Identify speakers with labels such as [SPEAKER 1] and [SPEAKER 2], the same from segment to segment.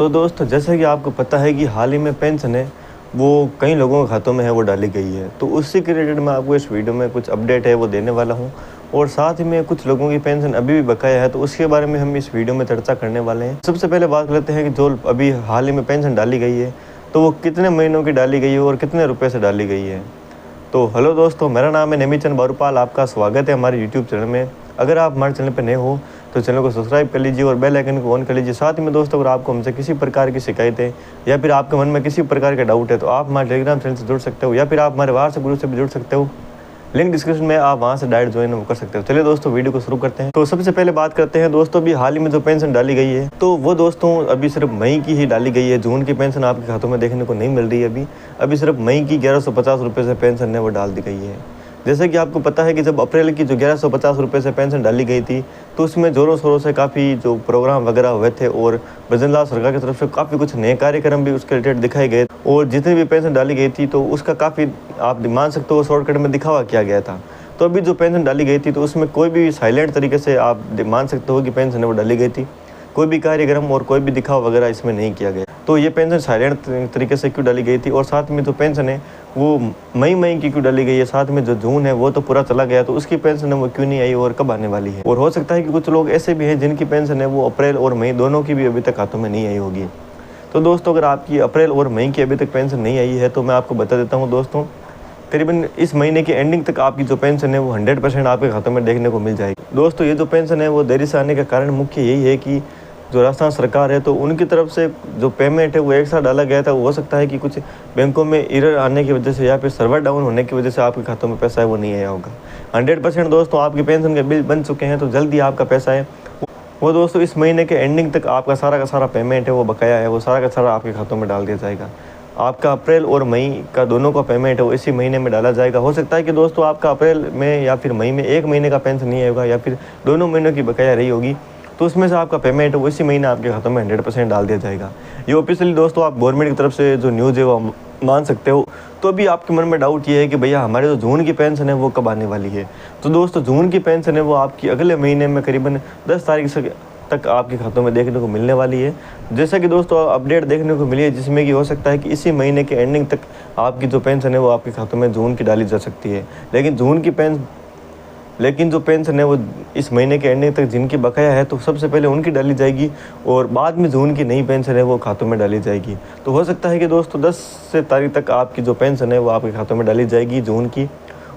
[SPEAKER 1] तो दोस्तों जैसा कि आपको पता है कि हाल ही में पेंशन है वो कई लोगों के खातों में है वो डाली गई है। तो उसी के रिलेटेड मैं आपको इस वीडियो में कुछ अपडेट है वो देने वाला हूँ और साथ ही में कुछ लोगों की पेंशन अभी भी बकाया है तो उसके बारे में हम इस वीडियो में चर्चा करने वाले हैं। सबसे पहले बात करते हैं कि जो अभी हाल ही में पेंशन डाली गई है तो वो कितने महीनों की डाली गई है और कितने रुपये से डाली गई है। तो हेलो दोस्तों, मेरा नाम है नेमीचंद बारूपाल। आपका स्वागत है हमारे यूट्यूब चैनल में। अगर आप हमारे चैनल पर नए हो तो चैनल को सब्सक्राइब कर लीजिए और बेल आइकन को ऑन कर लीजिए। साथ ही में दोस्तों, अगर आपको हमसे किसी प्रकार की शिकायत है या फिर आपके मन में किसी प्रकार का डाउट है तो आप हमारे टेलीग्राम चैनल से जुड़ सकते हो या फिर आप हमारे व्हाट्सएप ग्रुप से भी जुड़ सकते हो। लिंक डिस्क्रिप्शन में, आप वहाँ से डायरेक्ट ज्वाइन कर सकते हो। चलिए दोस्तों, वीडियो को शुरू करते हैं। तो सबसे पहले बात करते हैं दोस्तों अभी हाल ही में जो पेंशन डाली गई है तो वो दोस्तों अभी सिर्फ मई की ही डाली गई है। जून की पेंशन आपके खातों में देखने को नहीं मिल रही है। अभी सिर्फ मई की 1150 रुपये से पेंशन है वो डाल दी गई है। जैसे कि आपको पता है कि जब अप्रैल की जो 1150 रुपये से पेंशन डाली गई थी तो उसमें ज़ोरों शोरों से काफ़ी जो प्रोग्राम वगैरह हुए थे और भजनलाल सरकार की तरफ से काफ़ी कुछ नए कार्यक्रम भी उसके रिलेटेड दिखाए गए और जितनी भी पेंशन डाली गई थी तो उसका काफ़ी आप मान सकते हो शॉर्टकट में दिखावा किया गया था। तो अभी जो पेंशन डाली गई थी तो उसमें कोई भी साइलेंट तरीके से आप मान सकते हो कि पेंशन वो डाली गई थी। कोई भी कार्यक्रम और कोई भी दिखावा वगैरह इसमें नहीं किया गया। तो ये पेंशन साइलेंट तरीके से क्यों डाली गई थी और साथ में जो पेंशन है वो मई की क्यों डाली गई है, साथ में जो जून है वो तो पूरा चला गया तो उसकी पेंशन है वो क्यों नहीं आई और कब आने वाली है। और हो सकता है कि कुछ लोग ऐसे भी हैं जिनकी पेंशन है वो अप्रैल और मई दोनों की भी अभी तक खातों में नहीं आई होगी। तो दोस्तों, अगर आपकी अप्रैल और मई की अभी तक पेंशन नहीं आई है तो मैं आपको बता देता हूँ दोस्तों, करीबन इस महीने की एंडिंग तक आपकी जो पेंशन है वो 100% आपके खातों में देखने को मिल जाएगी। दोस्तों, ये जो पेंशन है वो देरी से आने का कारण मुख्य यही है कि जो राजस्थान सरकार है तो उनकी तरफ से जो पेमेंट है वो एक साथ डाला गया था। हो सकता है कि कुछ बैंकों में एरर आने की वजह से या फिर सर्वर डाउन होने की वजह से आपके खातों में पैसा है वो नहीं आया होगा। 100% दोस्तों आपकी पेंशन के बिल बन चुके हैं तो जल्दी आपका पैसा है वो दोस्तों इस महीने के एंडिंग तक आपका सारा का सारा पेमेंट है वो बकाया है वो सारा का सारा आपके खातों में डाल दिया जाएगा। आपका अप्रैल और मई का दोनों का पेमेंट है वो इसी महीने में डाला जाएगा। हो सकता है कि दोस्तों आपका अप्रैल में या फिर मई में एक महीने का पेंशन नहीं आएगा या फिर दोनों महीनों की बकाया रही होगी तो उसमें से आपका पेमेंट है वो इसी महीने आपके खातों में 100% डाल दिया जाएगा। ये ऑफिशियली दोस्तों आप गवर्नमेंट की तरफ से जो न्यूज़ है वो मान सकते हो। तो अभी आपके मन में डाउट ये है कि भैया हमारे जो जून की पेंशन है वो कब आने वाली है। तो दोस्तों जून की पेंशन है वो आपकी अगले महीने में करीबन 10 तारीख से तक आपके खातों में देखने को मिलने वाली है। जैसा कि दोस्तों अपडेट देखने को मिली है जिसमें कि हो सकता है कि इसी महीने के एंडिंग तक आपकी जो पेंशन है वो आपके खातों में जून की डाली जा सकती है। लेकिन जो पेंशन है वो इस महीने के एंडिंग तक जिनकी बकाया है तो सबसे पहले उनकी डाली जाएगी और बाद में जून की नई पेंशन है वो खातों में डाली जाएगी। तो हो सकता है कि दोस्तों 10 से तारीख तक आपकी जो पेंशन है वो आपके खातों में डाली जाएगी जून की,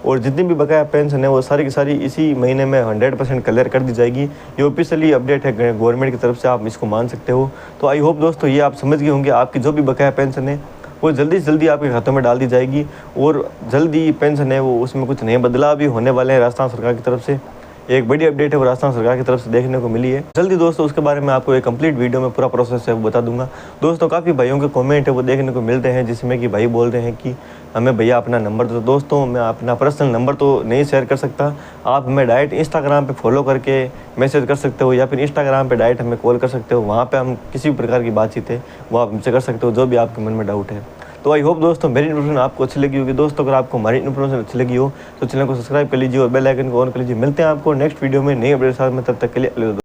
[SPEAKER 1] और जितनी भी बकाया पेंशन है वो सारी की सारी इसी महीने में 100% क्लियर कर दी जाएगी। ये ऑफिशियली अपडेट है गवर्नमेंट की तरफ से, आप इसको मान सकते हो। तो आई होप दोस्तों ये आप समझ गए होंगे, आपकी जो भी बकाया पेंशन है वो जल्दी से जल्दी आपके खातों में डाल दी जाएगी और जल्दी पेंशन है वो उसमें कुछ नए बदलाव भी होने वाले हैं राजस्थान सरकार की तरफ से। एक बड़ी अपडेट है वो राजस्थान सरकार की तरफ से देखने को मिली है। जल्दी दोस्तों उसके बारे में आपको एक कंप्लीट वीडियो में पूरा प्रोसेस है वो बता दूंगा। दोस्तों काफ़ी भाइयों के कमेंट है वो देखने को मिलते हैं जिसमें कि भाई बोल रहे हैं कि हमें भैया अपना नंबर दो। दोस्तों मैं अपना पर्सनल नंबर तो नहीं शेयर कर सकता, आप हमें डायरेक्ट इंस्टाग्राम पे फॉलो करके मैसेज कर सकते हो या फिर इंस्टाग्राम पे डायरेक्ट हमें कॉल कर सकते हो। वहाँ पे हम किसी भी प्रकार की बातचीत है वो आप हमसे कर सकते हो जो भी आपके मन में डाउट है। तो आई होप दोस्तों मेरी इन्फॉर्मेशन आपको अच्छी लगी होगी। दोस्तों अगर आपको हमारी इन्फॉर्मेशन अच्छी लगी हो तो चैनल को सब्सक्राइब कर लीजिए और बेल आइकन को ऑन कर लीजिए। मिलते हैं आपको नेक्स्ट वीडियो में नई अपडेट साथ में, तब तक के लिए।